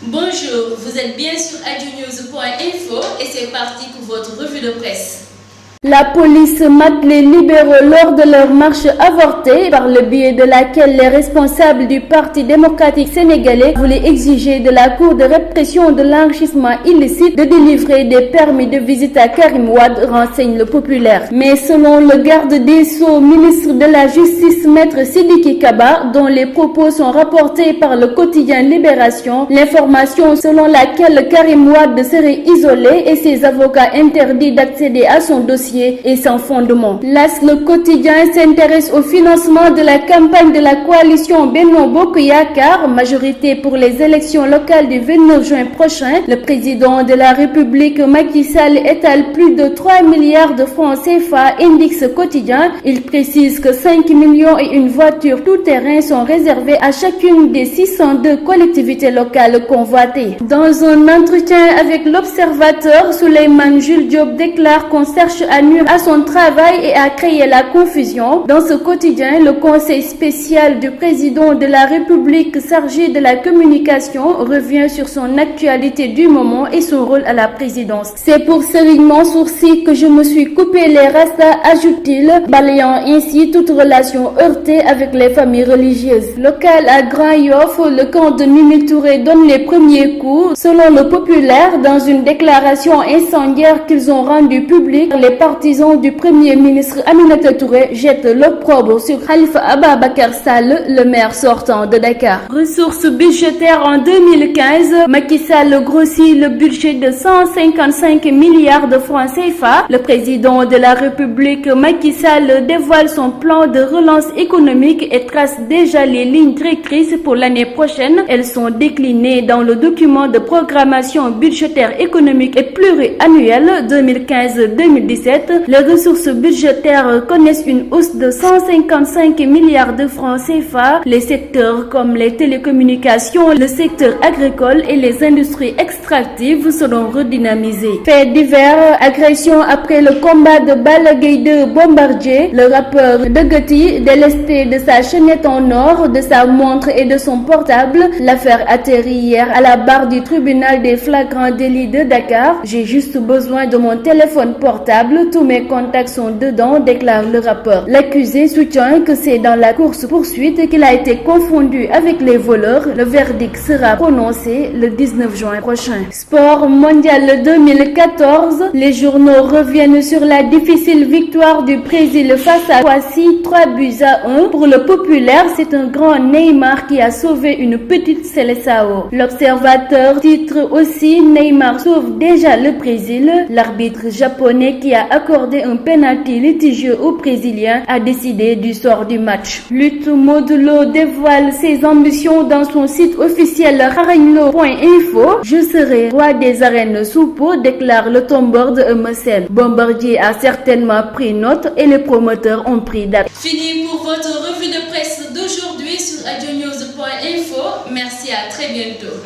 Bonjour, vous êtes bien sur adionews.info et c'est parti pour votre revue de presse. La police mate les libéraux lors de leur marche avortée, par le biais de laquelle les responsables du Parti démocratique sénégalais voulaient exiger de la Cour de répression de l'enrichissement illicite de délivrer des permis de visite à Karim Wade, renseigne le Populaire. Mais selon le garde des Sceaux, ministre de la Justice, maître Sidiki Kaba, dont les propos sont rapportés par le quotidien Libération, l'information selon laquelle Karim Wade serait isolé et ses avocats interdits d'accéder à son dossier et sans fondement. L'As, le quotidien, s'intéresse au financement de la campagne de la coalition Benno Bokk Yakaar, majorité pour les élections locales du 29 juin prochain. Le président de la République, Macky Sall, étale plus de 3 milliards de francs CFA, indique ce quotidien. Il précise que 5 millions et une voiture tout-terrain sont réservés à chacune des 602 collectivités locales convoitées. Dans un entretien avec l'Observateur, Souleymane Jules Diop déclare qu'on cherche à nuire à son travail et à créer la confusion. Dans ce quotidien, le conseil spécial du président de la République chargé de la communication revient sur son actualité du moment et son rôle à la présidence. C'est pour Serigne Mansour Sy que je me suis coupé les rastas, ajoute-t-il, balayant ainsi toute relation heurtée avec les familles religieuses. Local à Grand Yoff, le camp de Mimi Touré donne les premiers coups. Selon le Populaire, dans une déclaration incendiaire qu'ils ont rendue publique, les partisans du Premier ministre Aminata Touré jettent l'opprobre sur Khalifa Ababacar Sall, le maire sortant de Dakar. Ressources budgétaires en 2015, Macky Sall grossit le budget de 155 milliards de francs CFA. Le président de la République, Macky Sall, dévoile son plan de relance économique et trace déjà les lignes directrices pour l'année prochaine. Elles sont déclinées dans le document de programmation budgétaire économique et pluriannuelle 2015-2017. Les ressources budgétaires connaissent une hausse de 155 milliards de francs CFA. Les secteurs comme les télécommunications, le secteur agricole et les industries extractives seront redynamisés. Faits divers, agression après le combat de Balla Gaye 2 Bombardier. Le rappeur Degeti, délesté de sa chaînette en or, de sa montre et de son portable. L'affaire atterrit hier à la barre du tribunal des flagrants délits de Dakar. J'ai juste besoin de mon téléphone portable. Tous mes contacts sont dedans, déclare le rappeur. L'accusé soutient que c'est dans la course-poursuite qu'il a été confondu avec les voleurs. Le verdict sera prononcé le 19 juin prochain. Sport mondial 2014. Les journaux reviennent sur la difficile victoire du Brésil face à Croatie, 3-1. Pour le Populaire, c'est un grand Neymar qui a sauvé une petite Seleção. L'Observateur titre aussi Neymar sauve déjà le Brésil. L'arbitre japonais qui a accordé un penalty litigieux aux Brésiliens a décidé du sort du match. Lutte, Modou Lo dévoile ses ambitions dans son site officiel xarañlo.info. Je serai roi des arènes sous peau, déclare le tombeur de Eumeu Sène. Bombardier a certainement pris note et les promoteurs ont pris date. Fini pour votre revue de presse d'aujourd'hui sur adionews.info. Merci, à très bientôt.